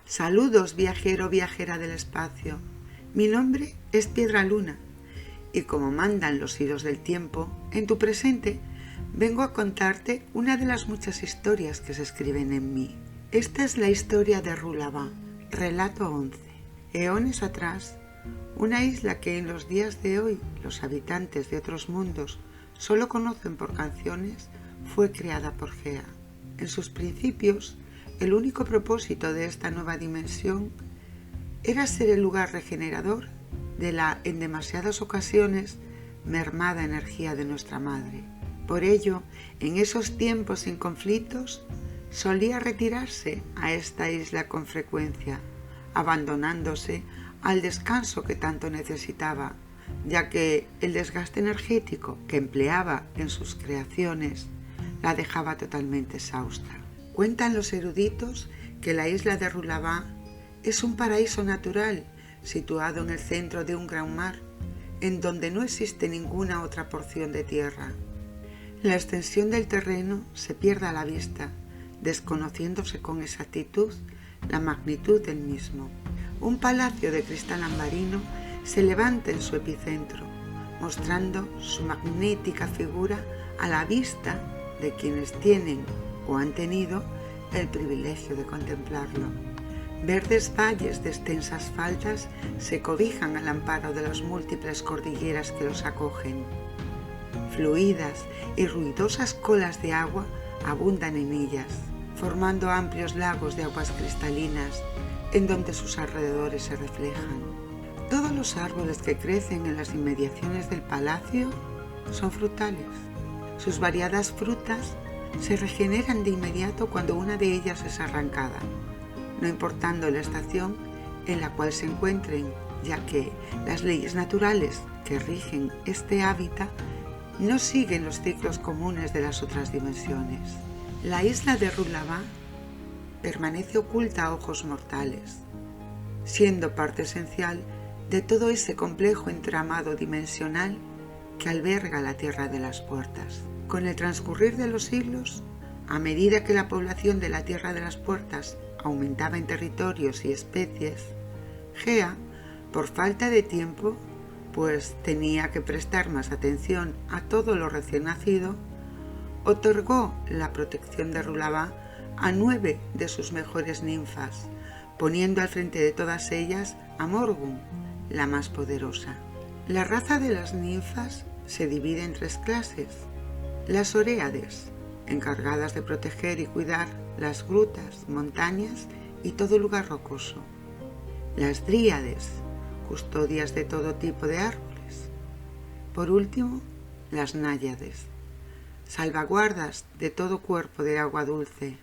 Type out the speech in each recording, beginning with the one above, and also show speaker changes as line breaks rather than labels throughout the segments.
Saludos, viajero, viajera del espacio. Mi nombre es Piedra Luna y como mandan los hilos del tiempo, en tu presente vengo a contarte una de las muchas historias que se escriben en mí. Esta es la historia de Rulabá, relato 11. Eones atrás, una isla que en los días de hoy los habitantes de otros mundos solo conocen por canciones, fue creada por Gea. En sus principios, el único propósito de esta nueva dimensión era ser el lugar regenerador de la, en demasiadas ocasiones, mermada energía de nuestra madre. Por ello, en esos tiempos sin conflictos, solía retirarse a esta isla con frecuencia, abandonándose al descanso que tanto necesitaba, ya que el desgaste energético que empleaba en sus creaciones la dejaba totalmente exhausta. Cuentan los eruditos que la isla de Rulabá es un paraíso natural situado en el centro de un gran mar, en donde no existe ninguna otra porción de tierra. La extensión del terreno se pierde a la vista, desconociéndose con exactitud la magnitud del mismo. Un palacio de cristal ambarino se levanta en su epicentro, mostrando su magnética figura a la vista de quienes tienen o han tenido el privilegio de contemplarlo. Verdes valles de extensas faldas se cobijan al amparo de las múltiples cordilleras que los acogen. Fluidas y ruidosas colas de agua abundan en ellas, formando amplios lagos de aguas cristalinas en donde sus alrededores se reflejan. Todos los árboles que crecen en las inmediaciones del palacio son frutales. Sus variadas frutas se regeneran de inmediato cuando una de ellas es arrancada, no importando la estación en la cual se encuentren, ya que las leyes naturales que rigen este hábitat no siguen los ciclos comunes de las otras dimensiones. La isla de Rulabá permanece oculta a ojos mortales, siendo parte esencial de todo ese complejo entramado dimensional que alberga la Tierra de las Puertas. Con el transcurrir de los siglos, a medida que la población de la Tierra de las Puertas aumentaba en territorios y especies, Gea, por falta de tiempo, pues tenía que prestar más atención a todo lo recién nacido, otorgó la protección de Rulabá a 9 de sus mejores ninfas, poniendo al frente de todas ellas a Morgun, la más poderosa. La raza de las ninfas se divide en 3 clases. Las Oréades, encargadas de proteger y cuidar las grutas, montañas y todo lugar rocoso. Las Dríades, custodias de todo tipo de árboles. Por último, las Náyades, salvaguardas de todo cuerpo de agua dulce.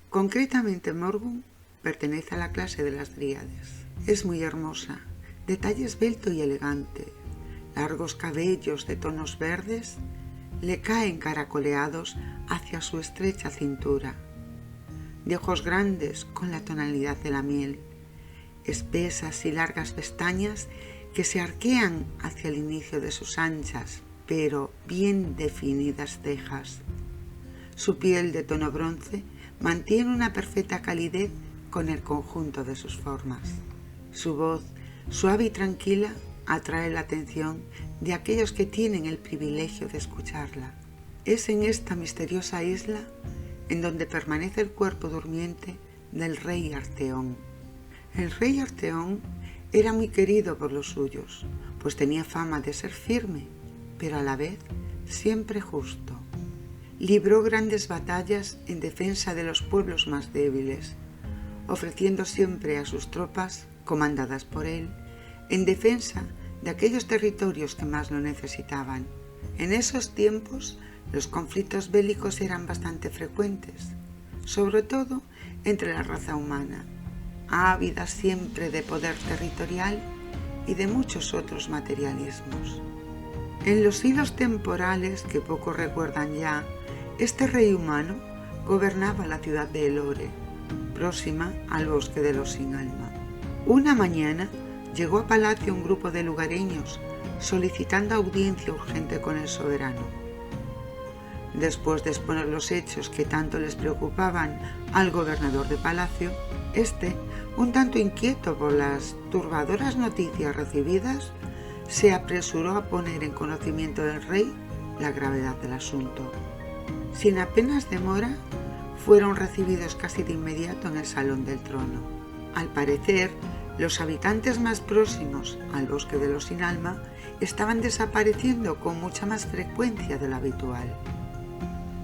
Concretamente, Morgun pertenece a la clase de las Dríades. Es muy hermosa, de talle esbelto y elegante. Largos cabellos de tonos verdes le caen caracoleados hacia su estrecha cintura. De ojos grandes con la tonalidad de la miel, espesas y largas pestañas que se arquean hacia el inicio de sus anchas, pero bien definidas cejas. Su piel de tono bronce mantiene una perfecta calidez con el conjunto de sus formas. Su voz, suave y tranquila, atrae la atención de aquellos que tienen el privilegio de escucharla. Es en esta misteriosa isla en donde permanece el cuerpo durmiente del rey Arteón. El rey Arteón era muy querido por los suyos, pues tenía fama de ser firme, pero a la vez siempre justo. Libró grandes batallas en defensa de los pueblos más débiles, ofreciendo siempre a sus tropas, comandadas por él, en defensa de aquellos territorios que más lo necesitaban. En esos tiempos, los conflictos bélicos eran bastante frecuentes, sobre todo entre la raza humana, ávida siempre de poder territorial y de muchos otros materialismos. En los hilos temporales que pocos recuerdan ya, este rey humano gobernaba la ciudad de Elore, próxima al bosque de los sin alma. Una mañana llegó a palacio un grupo de lugareños solicitando audiencia urgente con el soberano. Después de exponer los hechos que tanto les preocupaban al gobernador de palacio, este, un tanto inquieto por las turbadoras noticias recibidas, se apresuró a poner en conocimiento del rey la gravedad del asunto. Sin apenas demora, fueron recibidos casi de inmediato en el salón del trono. Al parecer, los habitantes más próximos al bosque de los sin alma estaban desapareciendo con mucha más frecuencia de lo habitual.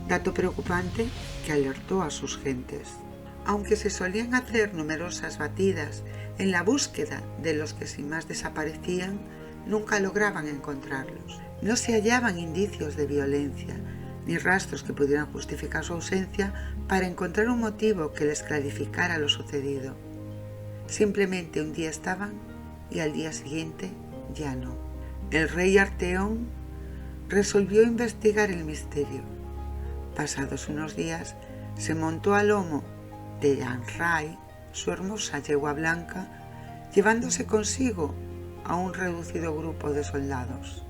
Dato preocupante que alertó a sus gentes. Aunque se solían hacer numerosas batidas en la búsqueda de los que sin más desaparecían, nunca lograban encontrarlos. No se hallaban indicios de violencia, ni rastros que pudieran justificar su ausencia para encontrar un motivo que les clarificara lo sucedido. Simplemente un día estaban y al día siguiente ya no. El rey Arteón resolvió investigar el misterio. Pasados unos días, se montó al lomo de Yanrai, su hermosa yegua blanca, llevándose consigo a un reducido grupo de soldados.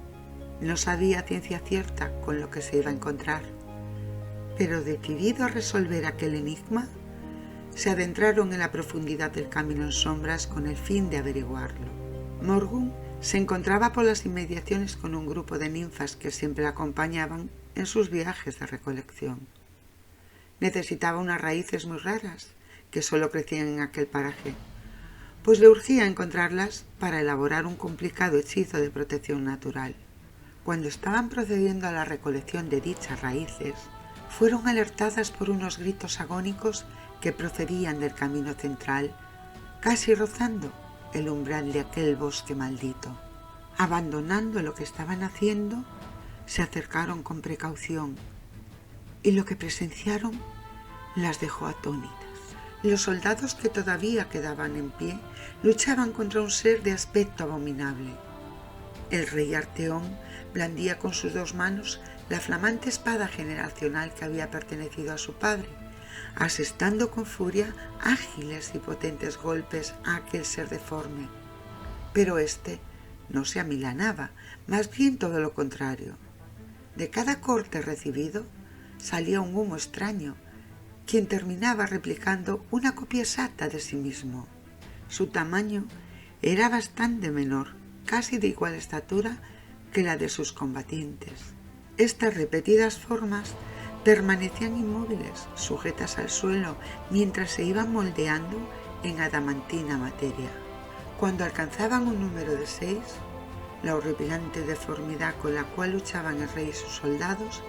No sabía a ciencia cierta con lo que se iba a encontrar, pero decidido a resolver aquel enigma, se adentraron en la profundidad del camino en sombras con el fin de averiguarlo. Morgún se encontraba por las inmediaciones con un grupo de ninfas que siempre la acompañaban en sus viajes de recolección. Necesitaba unas raíces muy raras que solo crecían en aquel paraje, pues le urgía encontrarlas para elaborar un complicado hechizo de protección natural. Cuando estaban procediendo a la recolección de dichas raíces, fueron alertadas por unos gritos agónicos que procedían del camino central, casi rozando el umbral de aquel bosque maldito. Abandonando lo que estaban haciendo, se acercaron con precaución y lo que presenciaron las dejó atónitas. Los soldados que todavía quedaban en pie luchaban contra un ser de aspecto abominable. El rey Arteón blandía con sus dos manos la flamante espada generacional que había pertenecido a su padre, asestando con furia ágiles y potentes golpes a aquel ser deforme. Pero éste no se amilanaba, más bien todo lo contrario. De cada corte recibido salía un humo extraño, quien terminaba replicando una copia exacta de sí mismo. Su tamaño era bastante menor, casi de igual estatura que la de sus combatientes. Estas repetidas formas permanecían inmóviles, sujetas al suelo, mientras se iban moldeando en adamantina materia. Cuando alcanzaban un número de 6, la horripilante deformidad con la cual luchaban el rey y sus soldados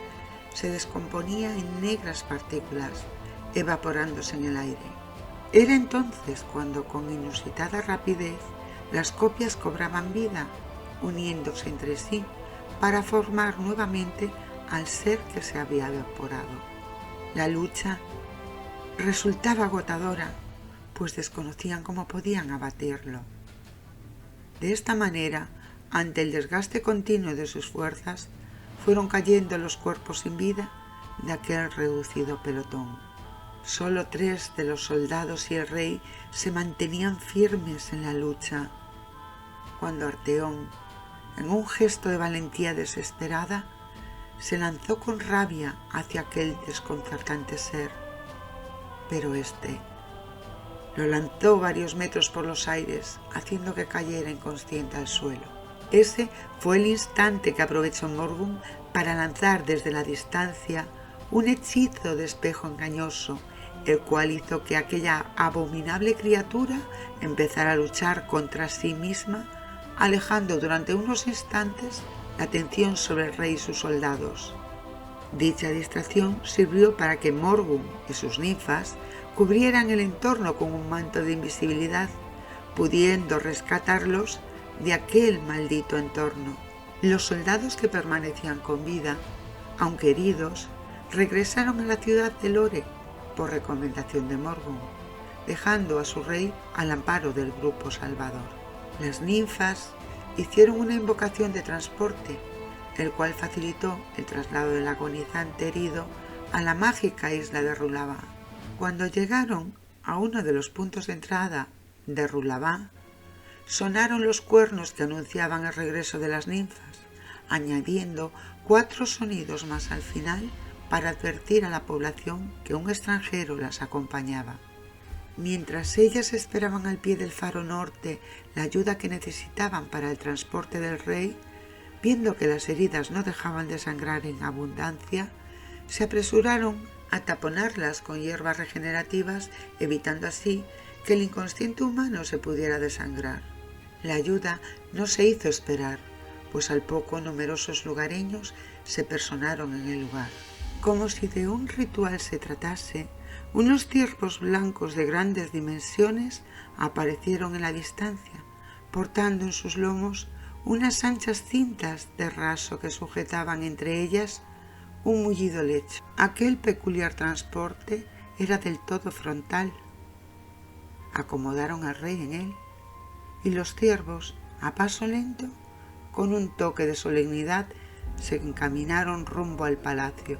se descomponía en negras partículas, evaporándose en el aire. Era entonces cuando, con inusitada rapidez, las copias cobraban vida, uniéndose entre sí para formar nuevamente al ser que se había evaporado. La lucha resultaba agotadora, pues desconocían cómo podían abatirlo. De esta manera, ante el desgaste continuo de sus fuerzas, fueron cayendo los cuerpos sin vida de aquel reducido pelotón. Solo 3 de los soldados y el rey se mantenían firmes en la lucha, cuando Arteón, en un gesto de valentía desesperada, se lanzó con rabia hacia aquel desconcertante ser. Pero éste lo lanzó varios metros por los aires, haciendo que cayera inconsciente al suelo. Ese fue el instante que aprovechó Morgún para lanzar desde la distancia un hechizo de espejo engañoso, el cual hizo que aquella abominable criatura empezara a luchar contra sí misma, alejando durante unos instantes la atención sobre el rey y sus soldados. Dicha distracción sirvió para que Morgún y sus ninfas cubrieran el entorno con un manto de invisibilidad, pudiendo rescatarlos de aquel maldito entorno. Los soldados que permanecían con vida, aunque heridos, regresaron a la ciudad de Lore por recomendación de Morgún, dejando a su rey al amparo del grupo salvador. Las ninfas hicieron una invocación de transporte, el cual facilitó el traslado del agonizante herido a la mágica isla de Rulabá. Cuando llegaron a uno de los puntos de entrada de Rulabá, sonaron los cuernos que anunciaban el regreso de las ninfas, añadiendo 4 sonidos más al final para advertir a la población que un extranjero las acompañaba. Mientras ellas esperaban al pie del faro norte la ayuda que necesitaban para el transporte del rey, viendo que las heridas no dejaban de sangrar en abundancia, se apresuraron a taponarlas con hierbas regenerativas, evitando así que el inconsciente humano se pudiera desangrar. La ayuda no se hizo esperar, pues al poco numerosos lugareños se personaron en el lugar. Como si de un ritual se tratase, unos ciervos blancos de grandes dimensiones aparecieron en la distancia, portando en sus lomos unas anchas cintas de raso que sujetaban entre ellas un mullido lecho. Aquel peculiar transporte era del todo frontal. Acomodaron al rey en él, y los ciervos, a paso lento, con un toque de solemnidad, se encaminaron rumbo al palacio,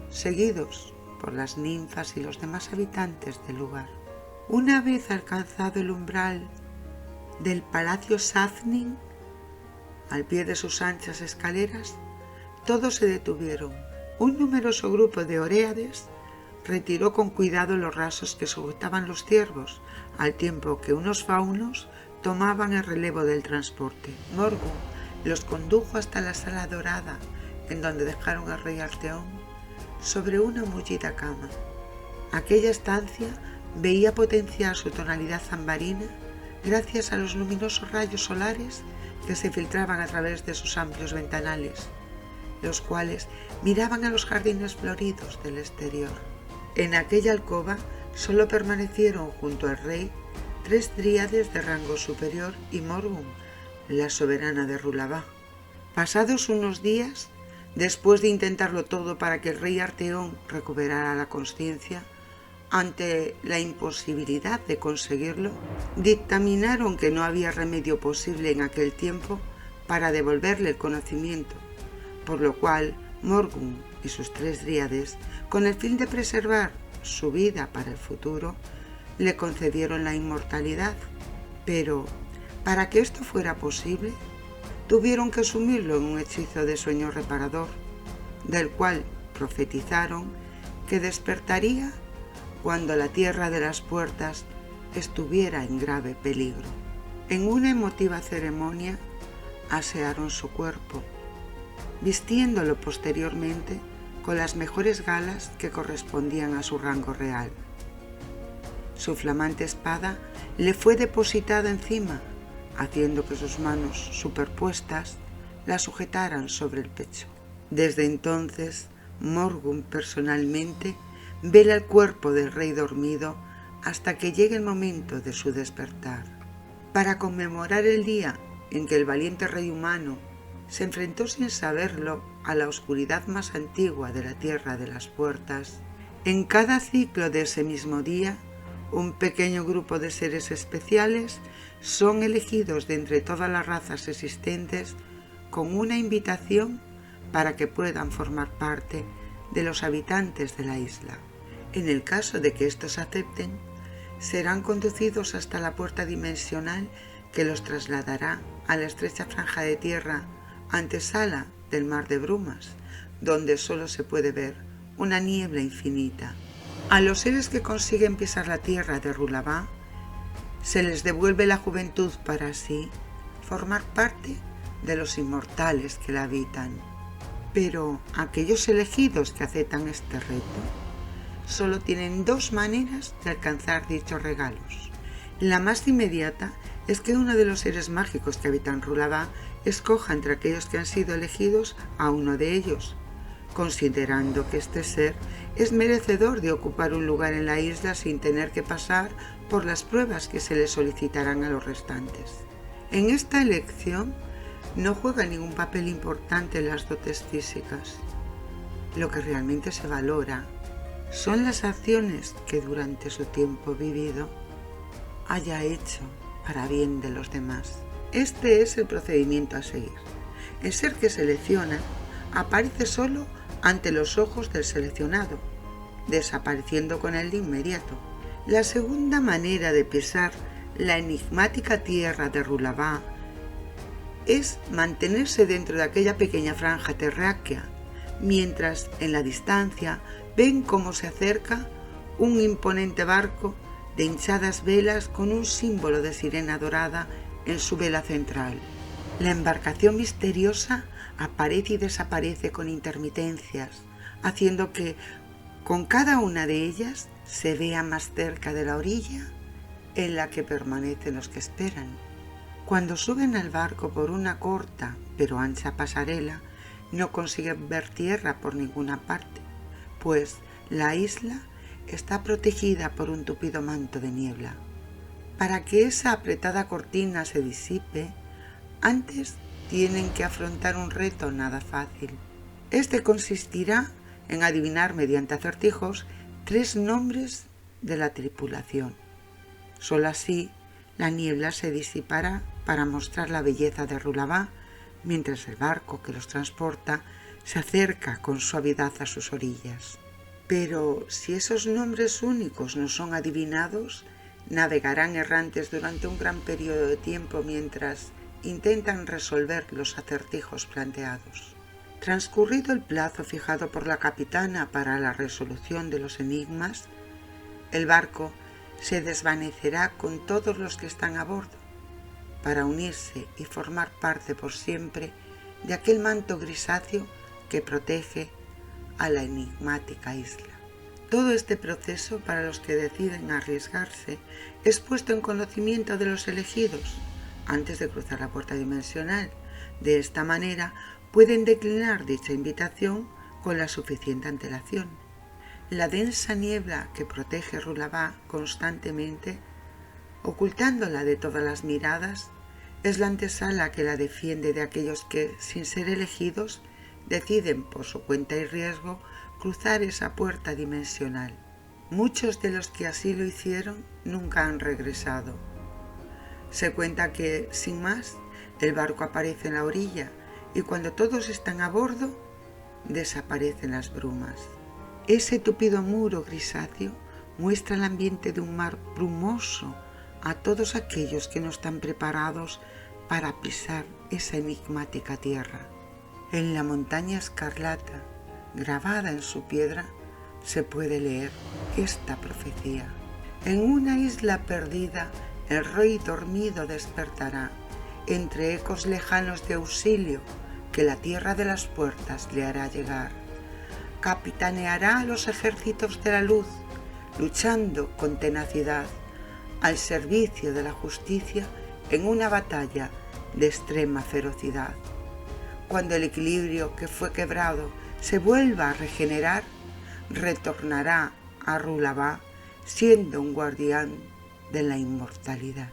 seguidos por las ninfas y los demás habitantes del lugar. Una vez alcanzado el umbral del palacio Safnin, al pie de sus anchas escaleras, todos se detuvieron. Un numeroso grupo de oréades retiró con cuidado los rasos que sujetaban los ciervos, al tiempo que unos faunos tomaban el relevo del transporte. Morgun los condujo hasta la sala dorada, en donde dejaron al rey Arteón sobre una mullida cama. Aquella estancia veía potenciar su tonalidad zambarina gracias a los luminosos rayos solares que se filtraban a través de sus amplios ventanales, los cuales miraban a los jardines floridos del exterior. En aquella alcoba solo permanecieron junto al rey 3 dríades de rango superior y Morgun, la soberana de Rulabá. Pasados unos días, después de intentarlo todo para que el rey Arteón recuperara la consciencia, ante la imposibilidad de conseguirlo, dictaminaron que no había remedio posible en aquel tiempo para devolverle el conocimiento, por lo cual Morgun y sus 3 dríades, con el fin de preservar su vida para el futuro, le concedieron la inmortalidad. Pero, para que esto fuera posible, tuvieron que sumirlo en un hechizo de sueño reparador, del cual profetizaron que despertaría cuando la tierra de las puertas estuviera en grave peligro. En una emotiva ceremonia asearon su cuerpo, vistiéndolo posteriormente con las mejores galas que correspondían a su rango real. Su flamante espada le fue depositada encima, haciendo que sus manos superpuestas la sujetaran sobre el pecho. Desde entonces, Morgun personalmente vela el cuerpo del rey dormido hasta que llegue el momento de su despertar. Para conmemorar el día en que el valiente rey humano se enfrentó sin saberlo a la oscuridad más antigua de la tierra de las puertas, en cada ciclo de ese mismo día, un pequeño grupo de seres especiales son elegidos de entre todas las razas existentes con una invitación para que puedan formar parte de los habitantes de la isla. En el caso de que estos acepten, serán conducidos hasta la puerta dimensional que los trasladará a la estrecha franja de tierra antesala del mar de brumas, donde solo se puede ver una niebla infinita. A los seres que consiguen pisar la tierra de Rulabá se les devuelve la juventud para así formar parte de los inmortales que la habitan. Pero aquellos elegidos que aceptan este reto solo tienen 2 maneras de alcanzar dichos regalos. La más inmediata es que uno de los seres mágicos que habitan Rulabá escoja entre aquellos que han sido elegidos a uno de ellos, considerando que este ser es merecedor de ocupar un lugar en la isla sin tener que pasar por las pruebas que se le solicitarán a los restantes. En esta elección no juega ningún papel importante las dotes físicas. Lo que realmente se valora son las acciones que durante su tiempo vivido haya hecho para bien de los demás. Este es el procedimiento a seguir. El ser que selecciona aparece solo ante los ojos del seleccionado, desapareciendo con él de inmediato. La segunda manera de pisar la enigmática tierra de Rulabá es mantenerse dentro de aquella pequeña franja terráquea, mientras en la distancia ven cómo se acerca un imponente barco de hinchadas velas con un símbolo de sirena dorada en su vela central. La embarcación misteriosa aparece y desaparece con intermitencias, haciendo que con cada una de ellas se vea más cerca de la orilla en la que permanecen los que esperan. Cuando suben al barco por una corta pero ancha pasarela, no consiguen ver tierra por ninguna parte, pues la isla está protegida por un tupido manto de niebla. Para que esa apretada cortina se disipe, antes tienen que afrontar un reto nada fácil. Este consistirá en adivinar mediante acertijos 3 nombres de la tripulación. Solo así la niebla se disipará para mostrar la belleza de Rulabá, mientras el barco que los transporta se acerca con suavidad a sus orillas. Pero si esos nombres únicos no son adivinados, navegarán errantes durante un gran periodo de tiempo mientras intentan resolver los acertijos planteados. Transcurrido el plazo fijado por la capitana para la resolución de los enigmas, el barco se desvanecerá con todos los que están a bordo, para unirse y formar parte por siempre de aquel manto grisáceo que protege a la enigmática isla. Todo este proceso, para los que deciden arriesgarse, es puesto en conocimiento de los elegidos antes de cruzar la puerta dimensional. De esta manera pueden declinar dicha invitación con la suficiente antelación. La densa niebla que protege Rulabá constantemente, ocultándola de todas las miradas, es la antesala que la defiende de aquellos que, sin ser elegidos, deciden por su cuenta y riesgo cruzar esa puerta dimensional. Muchos de los que así lo hicieron nunca han regresado. Se cuenta que, sin más, el barco aparece en la orilla y cuando todos están a bordo, desaparecen las brumas. Ese tupido muro grisáceo muestra el ambiente de un mar brumoso a todos aquellos que no están preparados para pisar esa enigmática tierra. En la montaña escarlata, grabada en su piedra, se puede leer esta profecía. En una isla perdida, el rey dormido despertará, entre ecos lejanos de auxilio que la tierra de las puertas le hará llegar. Capitaneará a los ejércitos de la luz, luchando con tenacidad, al servicio de la justicia en una batalla de extrema ferocidad. Cuando el equilibrio que fue quebrado se vuelva a regenerar, retornará a Rulabá siendo un guardián de la inmortalidad.